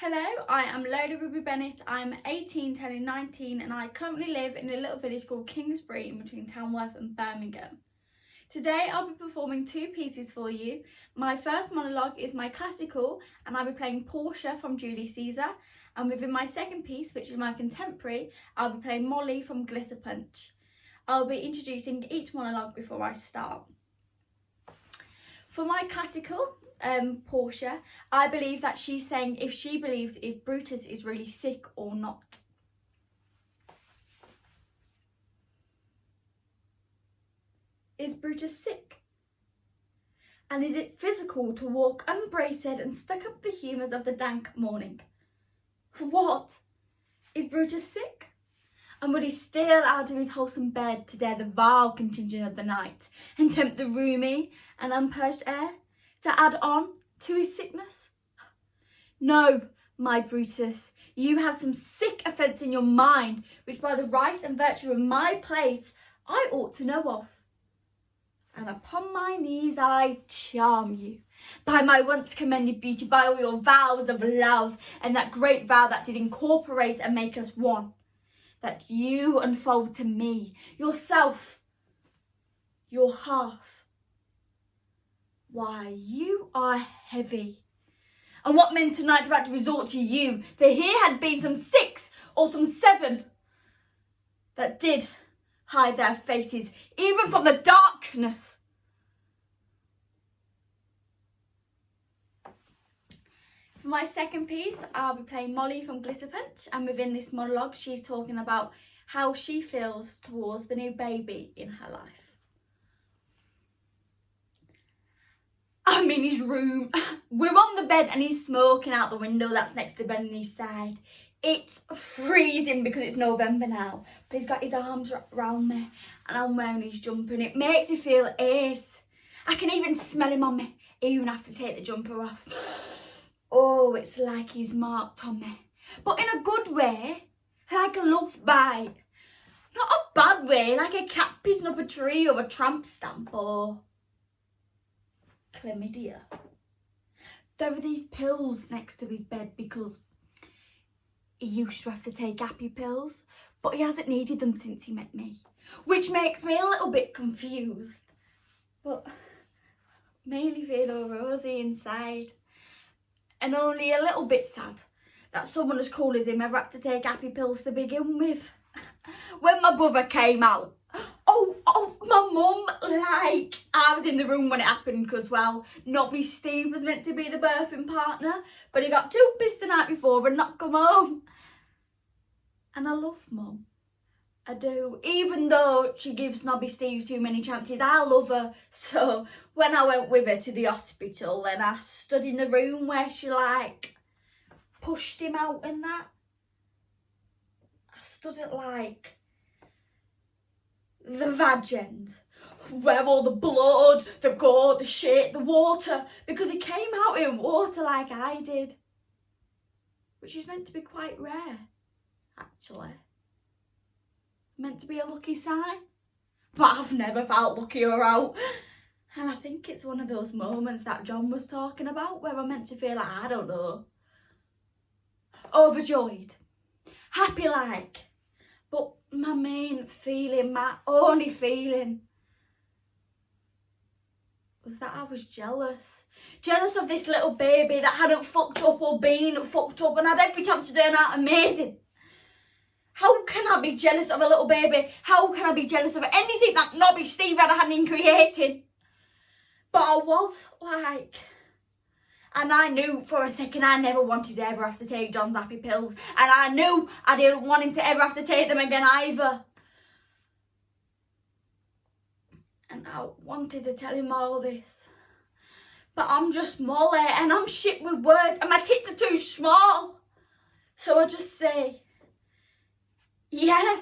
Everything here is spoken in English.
Hello, I am Lola Ruby Bennett. I'm 18, turning 19, and I currently live in a little village called Kingsbury in between Tamworth and Birmingham. Today I'll be performing two pieces for you. My first monologue is my classical, and I'll be playing Portia from Julius Caesar. And within my second piece, which is my contemporary, I'll be playing Molly from Glitter Punch. I'll be introducing each monologue before I start. For my classical, Portia, I believe that she's saying if she believes if Brutus is really sick or not. Is Brutus sick? And is it physical to walk unbraced and stuck up the humours of the dank morning? What? Is Brutus sick? And would he steal out of his wholesome bed to dare the vile contingent of the night and tempt the roomy and unpurged air to add on to his sickness? No, my Brutus, you have some sick offence in your mind, which by the right and virtue of my place I ought to know of. And upon my knees I charm you, by my once commended beauty, by all your vows of love, and that great vow that did incorporate and make us one, that you unfold to me, yourself, your half. Why, you are heavy. And what men tonight have had to resort to you, for here had been some 6 or some 7 that did hide their faces, even from the darkness. For my second piece, I'll be playing Molly from Glitter Punch, and within this monologue, she's talking about how she feels towards the new baby in her life. I'm in his room. We're on the bed and he's smoking out the window that's next to the bed on his side. It's freezing because it's November now, but he's got his arms around me and I'm wearing his jumper and it makes me feel ace. I can even smell him on me, even after to take the jumper off. Oh, it's like he's marked on me, but in a good way, like a love bite. Not a bad way, like a cat pissing up a tree or a tramp stamp or chlamydia. There are these pills next to his bed because he used to have to take happy pills, but he hasn't needed them since he met me, which makes me a little bit confused, but mainly feel all rosy inside and only a little bit sad that someone as cool as him ever had to take happy pills to begin with. When my brother came out, my mum, like, I was in the room when it happened because, well, Nobby Steve was meant to be the birthing partner, but he got too pissed the night before and not come home. And I love Mum. I do. Even though she gives Nobby Steve too many chances, I love her. So when I went with her to the hospital and I stood in the room where she, like, pushed him out and that, I stood at, like, the vag end, where all the blood, the gore, the shit, the water, because he came out in water like I did, which is meant to be quite rare, actually. Meant to be a lucky sign, but I've never felt luckier out. And I think it's one of those moments that John was talking about where I'm meant to feel like, I don't know, overjoyed, happy like. But my main feeling, my only feeling, was that I was jealous. Jealous of this little baby that hadn't fucked up or been fucked up and had every chance to turn out amazing. How can I be jealous of a little baby? How can I be jealous of anything that Nobby Steve had a hand in creating? But I was like... And I knew for a second I never wanted to ever have to take John's happy pills. And I knew I didn't want him to ever have to take them again either. And I wanted to tell him all this. But I'm just Molly and I'm shit with words and my tits are too small. So I just say, yeah,